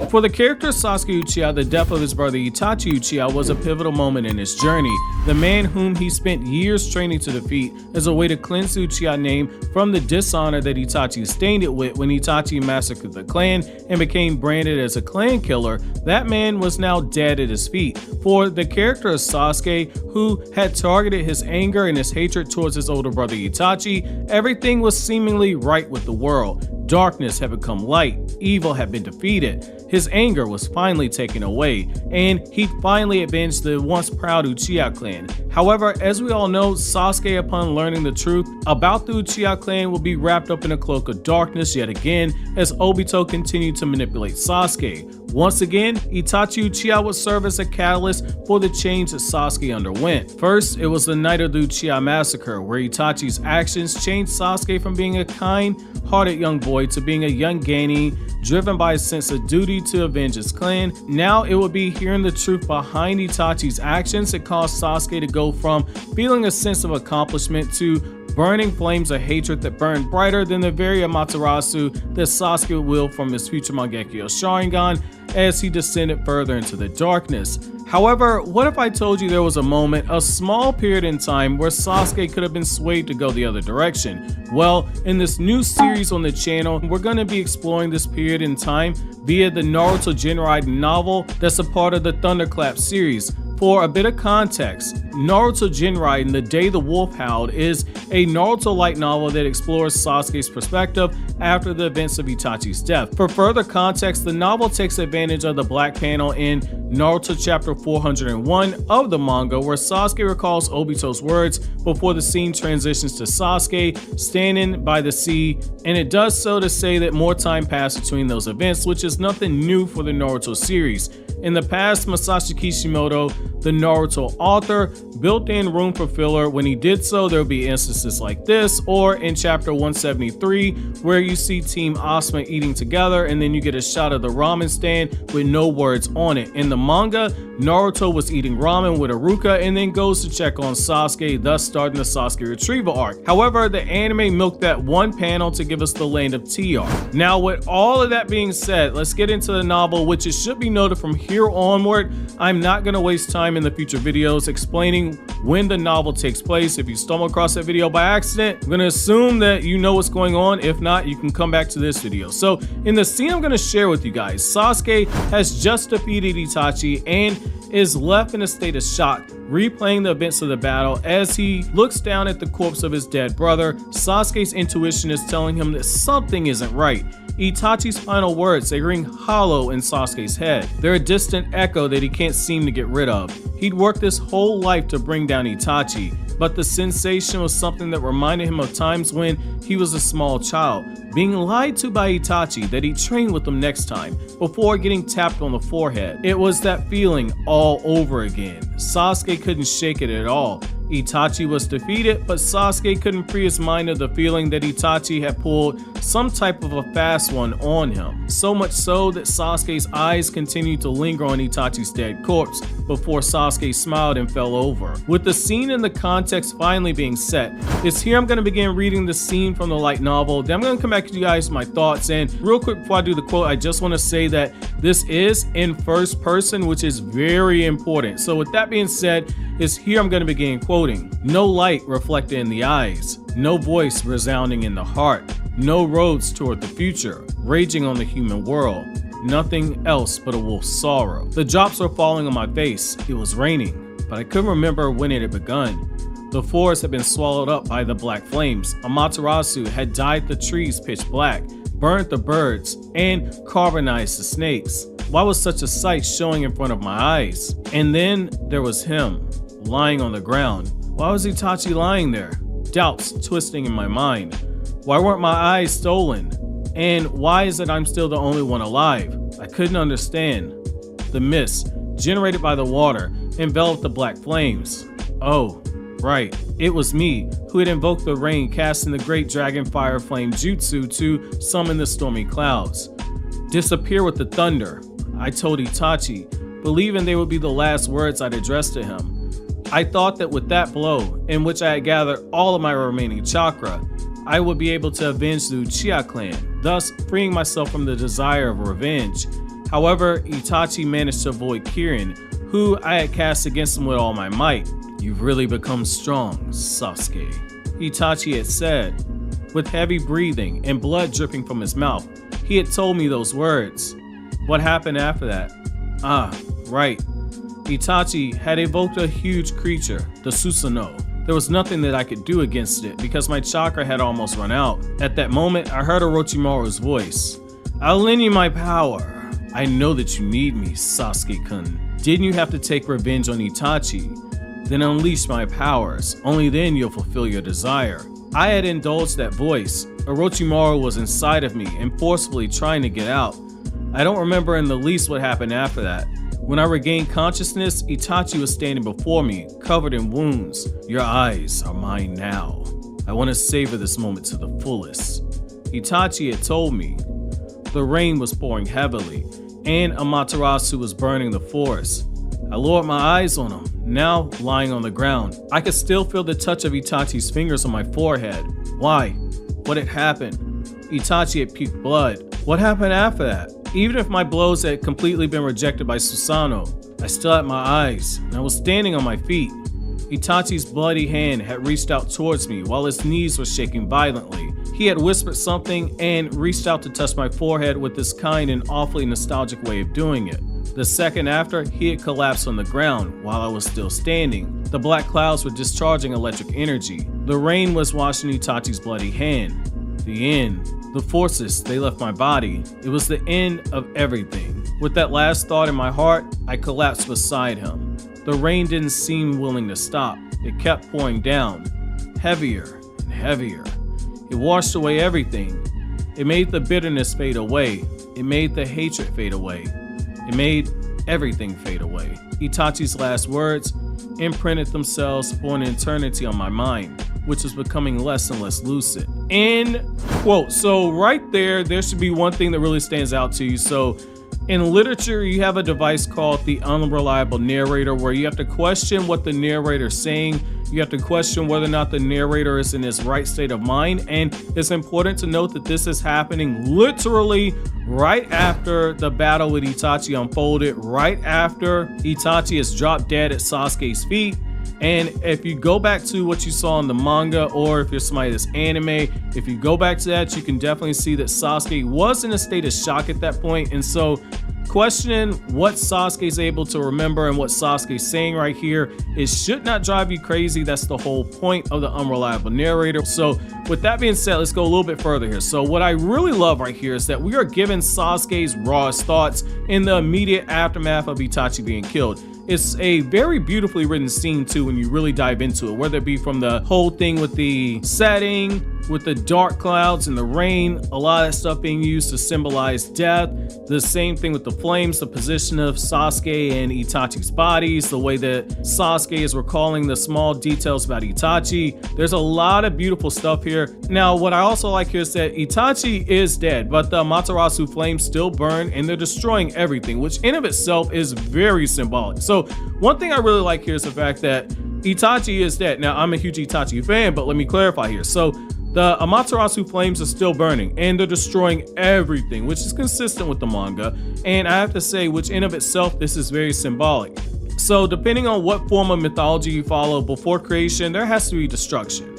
For the character Sasuke Uchiha, the death of his brother Itachi Uchiha was a pivotal moment in his journey. The man whom he spent years training to defeat as a way to cleanse the Uchiha name from the dishonor that Itachi stained it with when Itachi massacred the clan and became branded as a clan killer. That man was now dead at his feet. For the character of Sasuke, who had targeted his anger and his hatred towards his older brother Itachi, everything was seemingly right with the world. Darkness had become light, evil had been defeated, his anger was finally taken away, and he finally avenged the once proud Uchiha clan. However, as we all know, Sasuke, upon learning the truth about the Uchiha clan, will be wrapped up in a cloak of darkness yet again as Obito continued to manipulate Sasuke. Once again, Itachi Uchiha would serve as a catalyst for the change that Sasuke underwent. First, it was the night of the Uchiha Massacre, where Itachi's actions changed Sasuke from being a kind-hearted young boy to being a young Gani, driven by a sense of duty to avenge his clan. Now it would be hearing the truth behind Itachi's actions that caused Sasuke to go from feeling a sense of accomplishment to burning flames of hatred that burned brighter than the very Amaterasu that Sasuke would wield from his future Mangekyo Sharingan as he descended further into the darkness. However, what if I told you there was a moment, a small period in time, where Sasuke could have been swayed to go the other direction? Well, in this new series on the channel, we're going to be exploring this period in time via the Naruto Jinraiden novel that's a part of the Thunderclap series. For a bit of context, Naruto Jinraiden, The Day the Wolf Howled, is a Naruto light novel that explores Sasuke's perspective after the events of Itachi's death. For further context, the novel takes advantage of the black panel in Naruto chapter 401 of the manga, where Sasuke recalls Obito's words before the scene transitions to Sasuke standing by the sea, and it does so to say that more time passed between those events, which is nothing new for the Naruto series. In the past, Masashi Kishimoto, the Naruto author, built in room for filler. When he did so, there would be instances like this, or in chapter 173, where you see Team Asuma eating together and then you get a shot of the ramen stand with no words on it. In the manga, Naruto was eating ramen with Iruka and then goes to check on Sasuke, thus starting the Sasuke retrieval arc. However, the anime milked that one panel to give us the land of TR. Now, with all of that being said, let's get into the novel, which it should be noted from here onward, I'm not going to waste time in the future videos explaining when the novel takes place. If you stumble across that video by accident, I'm going to assume that you know what's going on. If not, you can come back to this video. So in the scene I'm going to share with you guys, Sasuke has just defeated Itachi and is left in a state of shock, replaying the events of the battle. As he looks down at the corpse of his dead brother, Sasuke's intuition is telling him that something isn't right. Itachi's final words, they ring hollow in Sasuke's head. They're a distant echo that he can't seem to get rid of. He'd worked his whole life to bring down Itachi, but the sensation was something that reminded him of times when he was a small child, being lied to by Itachi that he'd train with him next time, before getting tapped on the forehead. It was that feeling all over again. Sasuke couldn't shake it at all. Itachi was defeated, but Sasuke couldn't free his mind of the feeling that Itachi had pulled some type of a fast one on him. So much so that Sasuke's eyes continued to linger on Itachi's dead corpse before Sasuke smiled and fell over. With the scene and the context finally being set, it's here I'm going to begin reading the scene from the light novel. Then I'm going to come back to you guys with my thoughts. And real quick before I do the quote, I just want to say that this is in first person, which is very important. So with that being said, it's here I'm going to begin quoting. No light reflected in the eyes, no voice resounding in the heart, no roads toward the future, raging on the human world, nothing else but a wolf's sorrow. The drops were falling on my face. It was raining, but I couldn't remember when it had begun. The forest had been swallowed up by the black flames. Amaterasu had dyed the trees pitch black, burnt the birds, and carbonized the snakes. Why was such a sight showing in front of my eyes? And then there was him, lying on the ground. Why was Itachi lying there? Doubts twisting in my mind. Why weren't my eyes stolen? And why is it I'm still the only one alive? I couldn't understand. The mist, generated by the water, enveloped the black flames. Oh, right. It was me who had invoked the rain, casting the great dragon fire flame jutsu to summon the stormy clouds. Disappear with the thunder, I told Itachi, believing they would be the last words I'd address to him. I thought that with that blow, in which I had gathered all of my remaining chakra, I would be able to avenge the Uchiha clan, thus freeing myself from the desire of revenge. However, Itachi managed to avoid Kirin, who I had cast against him with all my might. "You've really become strong, Sasuke," Itachi had said. With heavy breathing and blood dripping from his mouth, he had told me those words. What happened after that? Right. Itachi had evoked a huge creature, the Susanoo. There was nothing that I could do against it because my chakra had almost run out. At that moment, I heard Orochimaru's voice. "I'll lend you my power. I know that you need me, Sasuke-kun. Didn't you have to take revenge on Itachi? Then unleash my powers. Only then you'll fulfill your desire." I had indulged that voice. Orochimaru was inside of me and forcefully trying to get out. I don't remember in the least what happened after that. When I regained consciousness, Itachi was standing before me, covered in wounds. "Your eyes are mine now. I want to savor this moment to the fullest," Itachi had told me. The rain was pouring heavily, and Amaterasu was burning the forest. I lowered my eyes on him, now lying on the ground. I could still feel the touch of Itachi's fingers on my forehead. Why? What had happened? Itachi had puked blood. What happened after that? Even if my blows had completely been rejected by Susanoo, I still had my eyes, and I was standing on my feet. Itachi's bloody hand had reached out towards me while his knees were shaking violently. He had whispered something and reached out to touch my forehead with this kind and awfully nostalgic way of doing it. The second after, he had collapsed on the ground while I was still standing. The black clouds were discharging electric energy. The rain was washing Itachi's bloody hand. The end. The forces, they left my body. It was the end of everything. With that last thought in my heart, I collapsed beside him. The rain didn't seem willing to stop. It kept pouring down, heavier and heavier. It washed away everything. It made the bitterness fade away. It made the hatred fade away. It made everything fade away. Itachi's last words imprinted themselves for an eternity on my mind, which was becoming less and less lucid. End quote. So right there should be one thing that really stands out to you. So in literature, you have a device called the unreliable narrator, where you have to question what the narrator is saying. You have to question whether or not the narrator is in his right state of mind. And it's important to note that this is happening literally right after the battle with Itachi unfolded, right after Itachi has dropped dead at Sasuke's feet. And if you go back to what you saw in the manga, or if you're somebody that's anime, if you go back to that, you can definitely see that Sasuke was in a state of shock at that point. And so questioning what Sasuke's able to remember and what Sasuke's saying right here, it should not drive you crazy. That's the whole point of the unreliable narrator. So with that being said, let's go a little bit further here. So what I really love right here is that we are given Sasuke's rawest thoughts in the immediate aftermath of Itachi being killed. It's a very beautifully written scene too when you really dive into it, whether it be from the whole thing with the setting, with the dark clouds and the rain, a lot of that stuff being used to symbolize death. The same thing with the flames, the position of Sasuke and Itachi's bodies, the way that Sasuke is recalling the small details about Itachi. There's a lot of beautiful stuff here. Now, what I also like here is that Itachi is dead, but the Amaterasu flames still burn and they're destroying everything, which in of itself is very symbolic. So one thing I really like here is the fact that Itachi is dead. Now, I'm a huge Itachi fan, but let me clarify here. So the Amaterasu flames are still burning and they're destroying everything, which is consistent with the manga. And I have to say, which in of itself, this is very symbolic. So depending on what form of mythology you follow, before creation, there has to be destruction.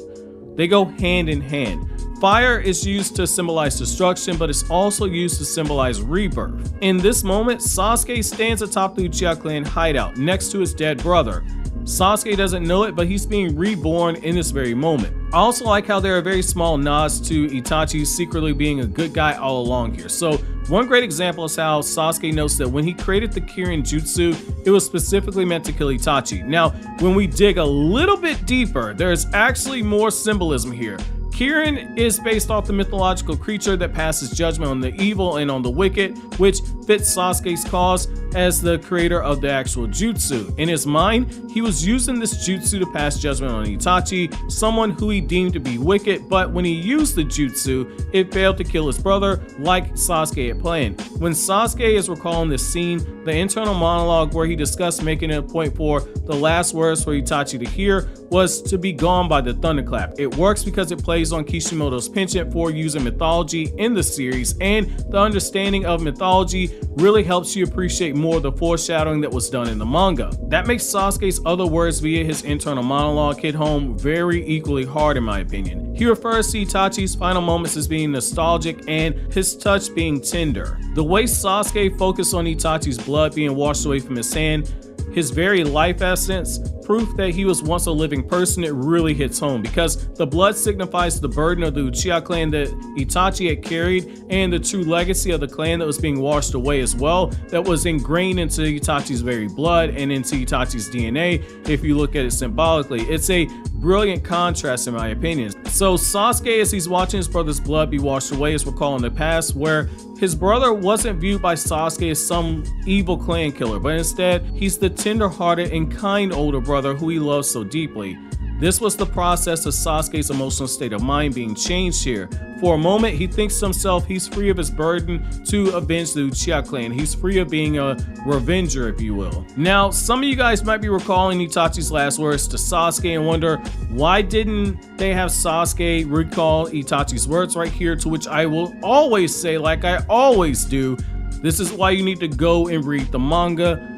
They go hand in hand. Fire is used to symbolize destruction, but it's also used to symbolize rebirth. In this moment, Sasuke stands atop the Uchiha clan hideout next to his dead brother. Sasuke doesn't know it, but he's being reborn in this very moment. I also like how there are very small nods to Itachi secretly being a good guy all along here. So one great example is how Sasuke notes that when he created the Kirin Jutsu, it was specifically meant to kill Itachi. Now, when we dig a little bit deeper, there's actually more symbolism here. Kirin is based off the mythological creature that passes judgment on the evil and on the wicked, which fits Sasuke's cause. as the creator of the actual jutsu. In his mind, he was using this jutsu to pass judgment on Itachi, someone who he deemed to be wicked, but when he used the jutsu, it failed to kill his brother like Sasuke had planned. When Sasuke is recalling this scene, the internal monologue where he discussed making it a point for the last words for Itachi to hear was to be gone by the thunderclap. It works because it plays on Kishimoto's penchant for using mythology in the series, and the understanding of mythology really helps you appreciate more of the foreshadowing that was done in the manga. That makes Sasuke's other words via his internal monologue hit home very equally hard in my opinion. He refers to Itachi's final moments as being nostalgic and his touch being tender. The way Sasuke focused on Itachi's blood being washed away from his hand, his very life essence, proof that he was once a living person, it really hits home because the blood signifies the burden of the Uchiha clan that Itachi had carried and the true legacy of the clan that was being washed away as well, that was ingrained into Itachi's very blood and into Itachi's DNA if you look at it symbolically. It's a brilliant contrast in my opinion. So Sasuke, as he's watching his brother's blood be washed away, is recalling the past where his brother wasn't viewed by Sasuke as some evil clan killer, but instead he's the tender-hearted and kind older brother who he loves so deeply. This was the process of Sasuke's emotional state of mind being changed here. For a moment, he thinks to himself he's free of his burden to avenge the Uchiha clan. He's free of being a revenger, if you will. Now, some of you guys might be recalling Itachi's last words to Sasuke and wonder, why didn't they have Sasuke recall Itachi's words right here? To which I will always say, like I always do, this is why you need to go and read the manga.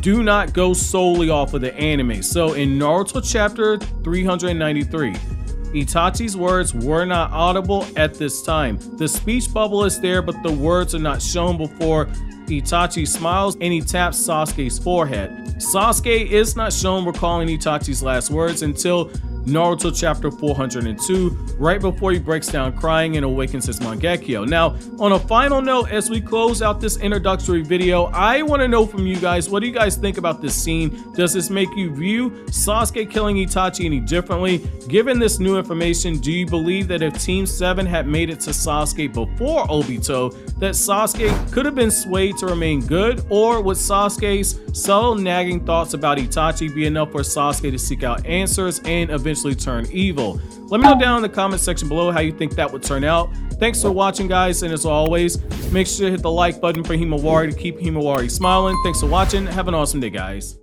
Do not go solely off of the anime. So in Naruto chapter 393, Itachi's words were not audible at this time. The speech bubble is there, but the words are not shown before Itachi smiles and he taps Sasuke's forehead. Sasuke is not shown recalling Itachi's last words until Naruto chapter 402, right before he breaks down crying and awakens his Mangekyo. Now, on a final note, as we close out this introductory video, I want to know from you guys, what do you guys think about this scene? Does this make you view Sasuke killing Itachi any differently? Given this new information, do you believe that if Team 7 had made it to Sasuke before Obito, that Sasuke could have been swayed to remain good? Or would Sasuke's subtle nagging thoughts about Itachi be enough for Sasuke to seek out answers and eventually turn evil? Let me know down in the comment section below how you think that would turn out. Thanks for watching, guys, and as always, make sure to hit the like button for Himawari to keep Himawari smiling. Thanks for watching. Have an awesome day, guys.